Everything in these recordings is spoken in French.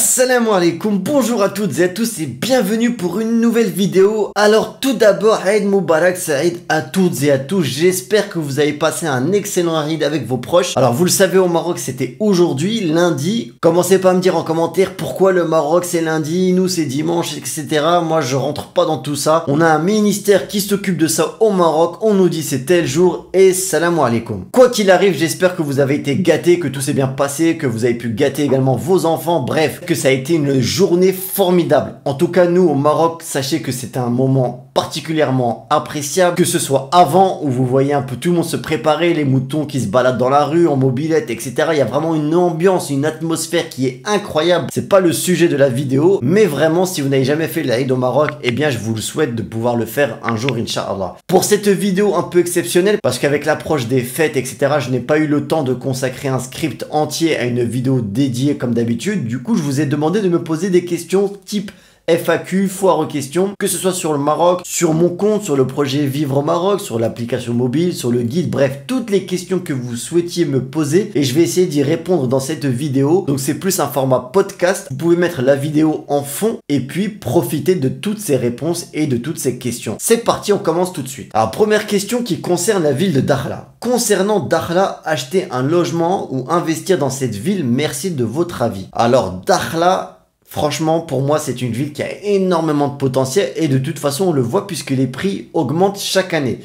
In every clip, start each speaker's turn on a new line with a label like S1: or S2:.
S1: Assalamu alaikum, bonjour à toutes et à tous et bienvenue pour une nouvelle vidéo. Alors tout d'abord, Eid Mubarak Saïd à toutes et à tous. J'espère que vous avez passé un excellent Eid avec vos proches. Alors vous le savez, au Maroc c'était aujourd'hui, lundi. Commencez pas à me dire en commentaire pourquoi le Maroc c'est lundi, nous c'est dimanche, etc. Moi je rentre pas dans tout ça. On a un ministère qui s'occupe de ça au Maroc. On nous dit c'est tel jour et salam alaikum. Quoi qu'il arrive, j'espère que vous avez été gâtés, que tout s'est bien passé, que vous avez pu gâter également vos enfants. Bref, que ça a été une journée formidable. En tout cas, nous, au Maroc, sachez que c'est un moment particulièrement appréciable, que ce soit avant, où vous voyez un peu tout le monde se préparer, les moutons qui se baladent dans la rue, en mobilette, etc. Il y a vraiment une ambiance, une atmosphère qui est incroyable. C'est pas le sujet de la vidéo, mais vraiment, si vous n'avez jamais fait l'Aïd au Maroc, eh bien, je vous le souhaite de pouvoir le faire un jour, Inch'Allah. Pour cette vidéo un peu exceptionnelle, parce qu'avec l'approche des fêtes, etc., je n'ai pas eu le temps de consacrer un script entier à une vidéo dédiée comme d'habitude. Du coup, je vous ai demandé de me poser des questions type FAQ, foire aux questions, que ce soit sur le Maroc, sur mon compte, sur le projet Vivre au Maroc, sur l'application mobile, sur le guide, bref, toutes les questions que vous souhaitiez me poser et je vais essayer d'y répondre dans cette vidéo. Donc c'est plus un format podcast, vous pouvez mettre la vidéo en fond et puis profiter de toutes ces réponses et de toutes ces questions. C'est parti, on commence tout de suite. Alors première question qui concerne la ville de Dakhla. Concernant Dakhla, acheter un logement ou investir dans cette ville, merci de votre avis. Alors Dakhla, franchement, pour moi, c'est une ville qui a énormément de potentiel et de toute façon, on le voit puisque les prix augmentent chaque année.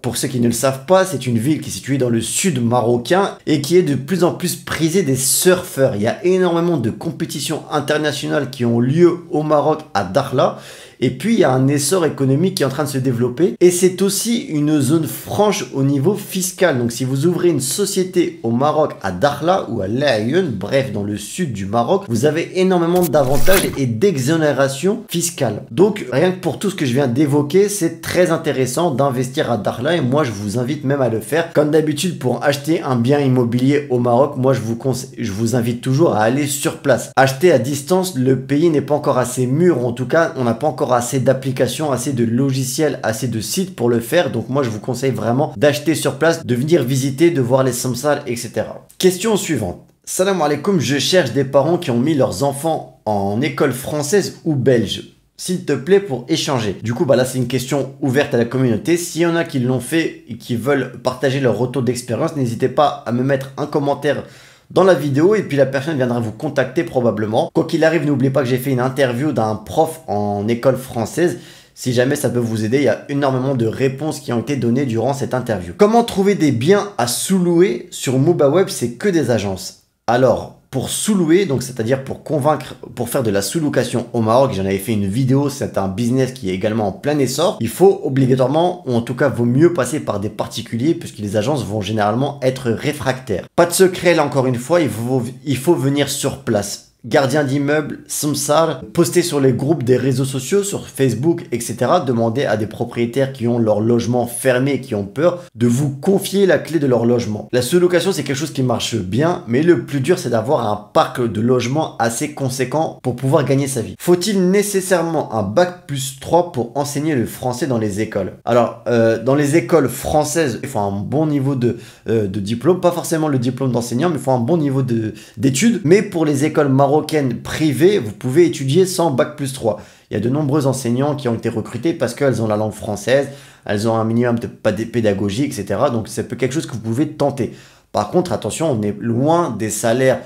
S1: Pour ceux qui ne le savent pas, c'est une ville qui est située dans le sud marocain et qui est de plus en plus prisée des surfeurs. Il y a énormément de compétitions internationales qui ont lieu au Maroc à Dakhla. Et puis, il y a un essor économique qui est en train de se développer. Et c'est aussi une zone franche au niveau fiscal. Donc, si vous ouvrez une société au Maroc, à Dakhla ou à Laayoune, bref, dans le sud du Maroc, vous avez énormément d'avantages et d'exonération fiscale. Donc, rien que pour tout ce que je viens d'évoquer, c'est très intéressant d'investir à Dakhla. Et moi, je vous invite même à le faire. Comme d'habitude, pour acheter un bien immobilier au Maroc, moi, je vous invite toujours à aller sur place. Acheter à distance, le pays n'est pas encore assez mûr. En tout cas, on n'a pas encore assez d'applications, assez de logiciels, assez de sites pour le faire. Donc moi je vous conseille vraiment d'acheter sur place, de venir visiter, de voir les samsars, etc. Question suivante. Salam alaikum, je cherche des parents qui ont mis leurs enfants en école française ou belge. S'il te plaît, pour échanger. Du coup, bah là, c'est une question ouverte à la communauté. S'il y en a qui l'ont fait et qui veulent partager leur retour d'expérience, n'hésitez pas à me mettre un commentaire dans la vidéo et puis la personne viendra vous contacter probablement. Quoi qu'il arrive, n'oubliez pas que j'ai fait une interview d'un prof en école française. Si jamais ça peut vous aider, il y a énormément de réponses qui ont été données durant cette interview. Comment trouver des biens à sous-louer sur Mubaweb? C'est que des agences. Alors, pour sous-louer, donc c'est-à-dire pour convaincre, pour faire de la sous-location au Maroc, j'en avais fait une vidéo, c'est un business qui est également en plein essor. Il faut obligatoirement, ou en tout cas vaut mieux passer par des particuliers puisque les agences vont généralement être réfractaires. Pas de secret là encore une fois, il faut venir sur place. Gardien d'immeuble, samsar, poster sur les groupes des réseaux sociaux, sur Facebook, etc. Demander à des propriétaires qui ont leur logement fermé et qui ont peur de vous confier la clé de leur logement. La sous-location, c'est quelque chose qui marche bien, mais le plus dur, c'est d'avoir un parc de logements assez conséquent pour pouvoir gagner sa vie. Faut-il nécessairement un bac+3 pour enseigner le français dans les écoles? Alors, dans les écoles françaises, il faut un bon niveau de diplôme, pas forcément le diplôme d'enseignant, mais il faut un bon niveau d'études. Mais pour les écoles marocaines privées, vous pouvez étudier sans bac+3. Il y a de nombreux enseignants qui ont été recrutés parce qu'elles ont la langue française, elles ont un minimum de pédagogie, etc. Donc c'est quelque chose que vous pouvez tenter. Par contre, attention, on est loin des salaires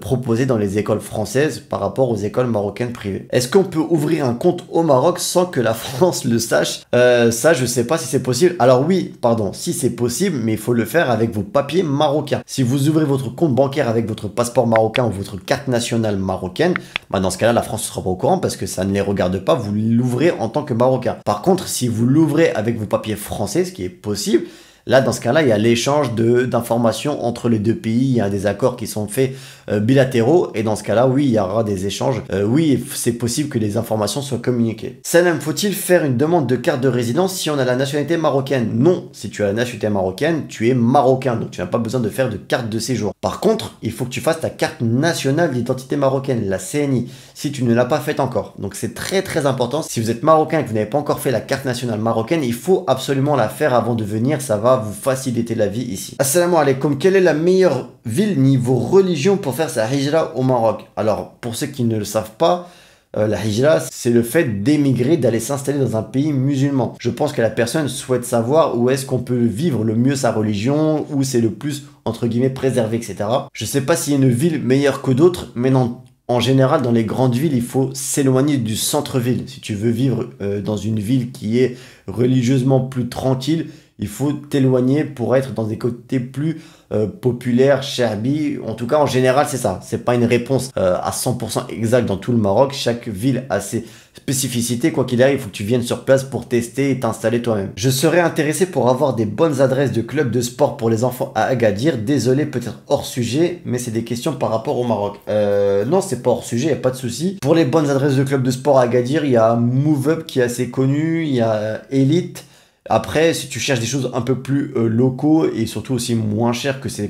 S1: proposés dans les écoles françaises par rapport aux écoles marocaines privées. Est-ce qu'on peut ouvrir un compte au Maroc sans que la France le sache? Ça, je sais pas si c'est possible. Alors oui, pardon, si c'est possible, mais il faut le faire avec vos papiers marocains. Si vous ouvrez votre compte bancaire avec votre passeport marocain ou votre carte nationale marocaine, bah dans ce cas-là, la France ne sera pas au courant parce que ça ne les regarde pas. Vous l'ouvrez en tant que Marocain. Par contre, si vous l'ouvrez avec vos papiers français, ce qui est possible, là, dans ce cas-là, il y a l'échange d'informations entre les deux pays. Il y a des accords qui sont faits bilatéraux. Et dans ce cas-là, oui, il y aura des échanges. Oui, c'est possible que les informations soient communiquées. Salam, faut-il faire une demande de carte de résidence si on a la nationalité marocaine? Non, si tu as la nationalité marocaine, tu es marocain. Donc, tu n'as pas besoin de faire de carte de séjour. Par contre, il faut que tu fasses ta carte nationale d'identité marocaine, la CNI, si tu ne l'as pas faite encore. Donc, c'est très, très important. Si vous êtes marocain et que vous n'avez pas encore fait la carte nationale marocaine, il faut absolument la faire avant de venir. Ça va va vous faciliter la vie ici. Assalamu alaikum, quelle est la meilleure ville niveau religion pour faire sa hijra au Maroc? Alors, pour ceux qui ne le savent pas, la hijra, c'est le fait d'émigrer, d'aller s'installer dans un pays musulman. Je pense que la personne souhaite savoir où est-ce qu'on peut vivre le mieux sa religion, où c'est le plus, entre guillemets, préservé, etc. Je sais pas s'il y a une ville meilleure que d'autres, mais non. En général, dans les grandes villes, il faut s'éloigner du centre-ville. Si tu veux vivre dans une ville qui est religieusement plus tranquille, il faut t'éloigner pour être dans des côtés plus populaires, cherbi. En tout cas, en général, c'est ça. C'est pas une réponse à 100% exacte dans tout le Maroc. Chaque ville a ses spécificités. Quoi qu'il arrive, il faut que tu viennes sur place pour tester et t'installer toi-même. Je serais intéressé pour avoir des bonnes adresses de clubs de sport pour les enfants à Agadir. Désolé, peut-être hors sujet, mais c'est des questions par rapport au Maroc. Non, c'est pas hors sujet, il n'y a pas de souci. Pour les bonnes adresses de clubs de sport à Agadir, il y a Move Up qui est assez connu, il y a Elite. Après, si tu cherches des choses un peu plus locaux et surtout aussi moins chères que ces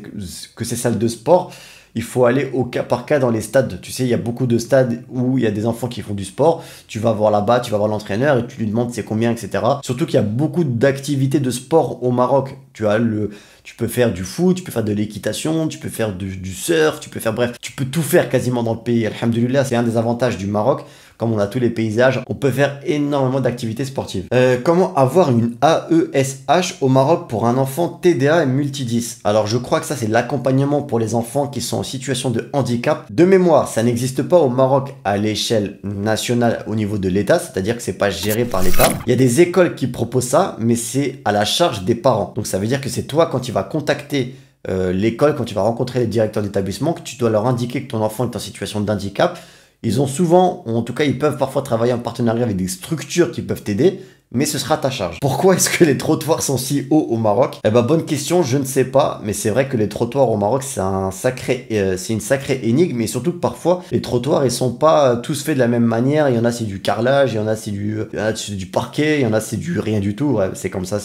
S1: salles de sport, il faut aller au cas par cas dans les stades. Tu sais, il y a beaucoup de stades où il y a des enfants qui font du sport. Tu vas voir là-bas, tu vas voir l'entraîneur et tu lui demandes c'est combien, etc. Surtout qu'il y a beaucoup d'activités de sport au Maroc. Tu peux faire du foot, tu peux faire de l'équitation, tu peux faire du surf, bref, tu peux tout faire quasiment dans le pays. Alhamdulillah, c'est un des avantages du Maroc. Comme on a tous les paysages, on peut faire énormément d'activités sportives. Comment avoir une AESH au Maroc pour un enfant TDA et multidis? Alors je crois que ça c'est l'accompagnement pour les enfants qui sont en situation de handicap. De mémoire, ça n'existe pas au Maroc à l'échelle nationale au niveau de l'État, c'est-à-dire que c'est pas géré par l'État. Il y a des écoles qui proposent ça, mais c'est à la charge des parents. Donc ça veut dire que c'est toi quand tu vas contacter l'école, quand tu vas rencontrer les directeurs d'établissement, que tu dois leur indiquer que ton enfant est en situation d'handicap. Ils ont souvent, ou en tout cas ils peuvent parfois travailler en partenariat avec des structures qui peuvent t'aider, mais ce sera ta charge. Pourquoi est-ce que les trottoirs sont si hauts au Maroc? Eh ben bonne question, je ne sais pas, mais c'est vrai que les trottoirs au Maroc c'est une sacrée énigme, mais surtout que parfois les trottoirs ils sont pas tous faits de la même manière. Il y en a c'est du carrelage, il y en a c'est du parquet, il y en a c'est du rien du tout. Ouais, c'est comme ça,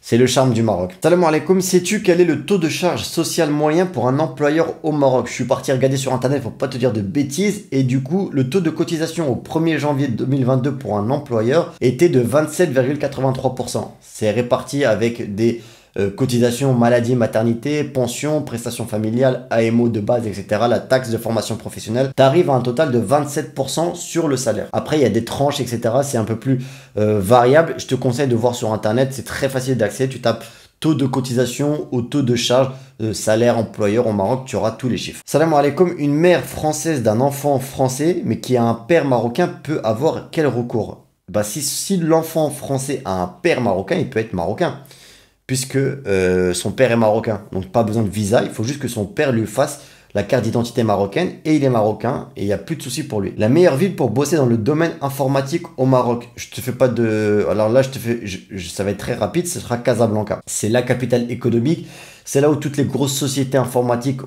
S1: c'est le charme du Maroc. Salam alaikum, sais-tu quel est le taux de charge sociale moyen pour un employeur au Maroc? Je suis parti regarder sur internet pour pas te dire de bêtises et du coup le taux de cotisation au 1er janvier 2022 pour un employeur était de 27,83%. C'est réparti avec des cotisations maladie, maternité, pension, prestations familiales, AMO de base, etc. La taxe de formation professionnelle, tu arrives à un total de 27% sur le salaire. Après, il y a des tranches, etc. C'est un peu plus variable. Je te conseille de voir sur internet, c'est très facile d'accès. Tu tapes taux de cotisation au taux de charge, salaire employeur au Maroc, tu auras tous les chiffres. Salam alaikum, une mère française d'un enfant français, mais qui a un père marocain, peut avoir quel recours? Bah, si l'enfant français a un père marocain, il peut être marocain. Puisque son père est marocain. Donc pas besoin de visa, il faut juste que son père lui fasse la carte d'identité marocaine et il est marocain et il n'y a plus de soucis pour lui. La meilleure ville pour bosser dans le domaine informatique au Maroc. Je te fais pas de... Alors là, ça va être très rapide, ce sera Casablanca. C'est la capitale économique. C'est là où toutes les grosses sociétés informatiques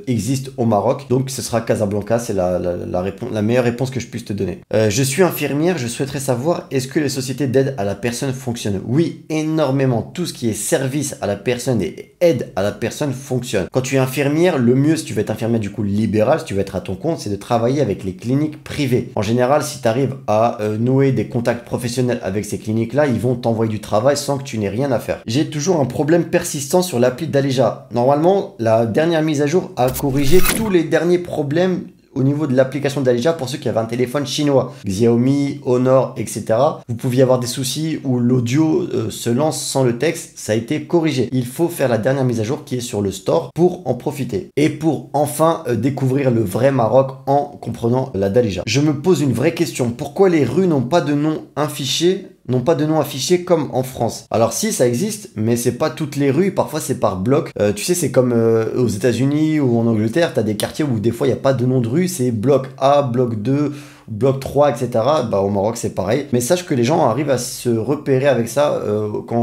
S1: existent au Maroc. Donc ce sera Casablanca, c'est la meilleure réponse que je puisse te donner. Je suis infirmière, je souhaiterais savoir, est-ce que les sociétés d'aide à la personne fonctionnent? Oui, énormément. Tout ce qui est service à la personne et aide à la personne fonctionne. Quand tu es infirmière, le mieux, si tu veux être infirmière du coup libéral, si tu veux être à ton compte, c'est de travailler avec les cliniques privées. En général, si tu arrives à nouer des contacts professionnels avec ces cliniques-là, ils vont t'envoyer du travail sans que tu n'aies rien à faire. J'ai toujours un problème persistant sur l'appli d'Alija. Normalement, la dernière mise à jour a corrigé tous les derniers problèmes au niveau de l'application d'Alija pour ceux qui avaient un téléphone chinois, Xiaomi, Honor, etc. Vous pouviez avoir des soucis où l'audio se lance sans le texte, ça a été corrigé. Il faut faire la dernière mise à jour qui est sur le store pour en profiter et pour enfin découvrir le vrai Maroc en comprenant la d'Alija. Je me pose une vraie question, pourquoi les rues n'ont pas de nom affiché comme en France? Alors si, ça existe, mais c'est pas toutes les rues, parfois c'est par bloc. Tu sais, c'est comme aux États-Unis ou en Angleterre, tu as des quartiers où des fois il n'y a pas de nom de rue, c'est bloc A, bloc 2, bloc 3, etc. Bah, au Maroc c'est pareil. Mais sache que les gens arrivent à se repérer avec ça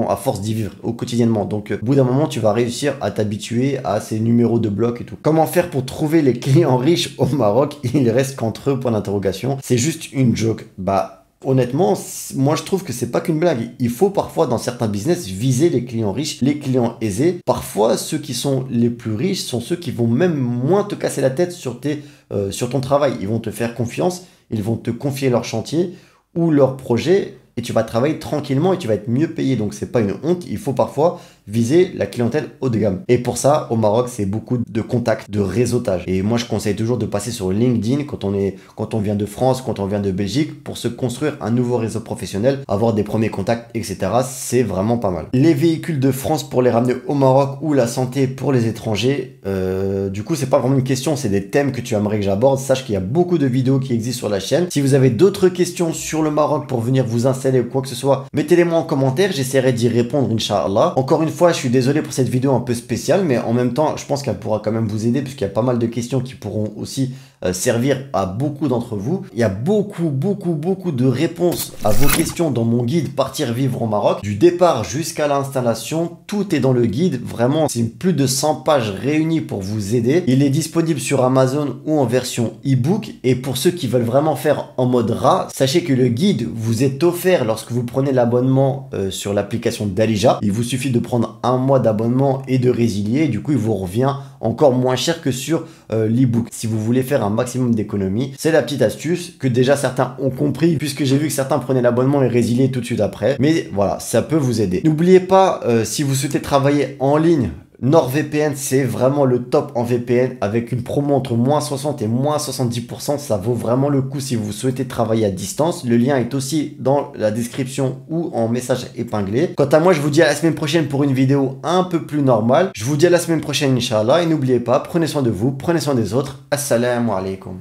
S1: à force d'y vivre quotidiennement. Donc au bout d'un moment, tu vas réussir à t'habituer à ces numéros de bloc et tout. Comment faire pour trouver les clients riches au Maroc? Il reste qu'entre eux, point d'interrogation. C'est juste une joke. Bah, honnêtement, moi je trouve que c'est pas qu'une blague. Il faut parfois dans certains business viser les clients riches, les clients aisés. Parfois ceux qui sont les plus riches sont ceux qui vont même moins te casser la tête sur ton travail. Ils vont te faire confiance, ils vont te confier leur chantier ou leur projet et tu vas travailler tranquillement et tu vas être mieux payé. Donc c'est pas une honte, il faut parfois viser la clientèle haut de gamme. Et pour ça, au Maroc, c'est beaucoup de contacts, de réseautage. Et moi, je conseille toujours de passer sur LinkedIn quand on vient de France, quand on vient de Belgique, pour se construire un nouveau réseau professionnel, avoir des premiers contacts, etc. C'est vraiment pas mal. Les véhicules de France pour les ramener au Maroc ou la santé pour les étrangers, du coup, c'est pas vraiment une question, c'est des thèmes que tu aimerais que j'aborde. Sache qu'il y a beaucoup de vidéos qui existent sur la chaîne. Si vous avez d'autres questions sur le Maroc pour venir vous installer ou quoi que ce soit, mettez-les moi en commentaire, j'essaierai d'y répondre, Inch'Allah. Encore une fois, je suis désolé pour cette vidéo un peu spéciale, mais en même temps, je pense qu'elle pourra quand même vous aider, puisqu'il y a pas mal de questions qui pourront aussi servir à beaucoup d'entre vous. Il y a beaucoup de réponses à vos questions dans mon guide Partir vivre au Maroc. Du départ jusqu'à l'installation, tout est dans le guide. Vraiment, c'est plus de 100 pages réunies pour vous aider. Il est disponible sur Amazon ou en version e-book. Et pour ceux qui veulent vraiment faire en mode RA, sachez que le guide vous est offert lorsque vous prenez l'abonnement sur l'application d'Alija. Il vous suffit de prendre un mois d'abonnement et de résilier. Du coup, il vous revient encore moins cher que sur l'e-book. Si vous voulez faire un maximum d'économies, c'est la petite astuce que déjà certains ont compris, puisque j'ai vu que certains prenaient l'abonnement et résiliaient tout de suite après. Mais voilà, ça peut vous aider. N'oubliez pas, si vous souhaitez travailler en ligne, NordVPN, c'est vraiment le top en VPN avec une promo entre moins 60 et moins 70%. Ça vaut vraiment le coup si vous souhaitez travailler à distance. Le lien est aussi dans la description ou en message épinglé. Quant à moi, je vous dis à la semaine prochaine pour une vidéo un peu plus normale. Je vous dis à la semaine prochaine, Inch'Allah. Et n'oubliez pas, prenez soin de vous, prenez soin des autres. Assalamu alaikum.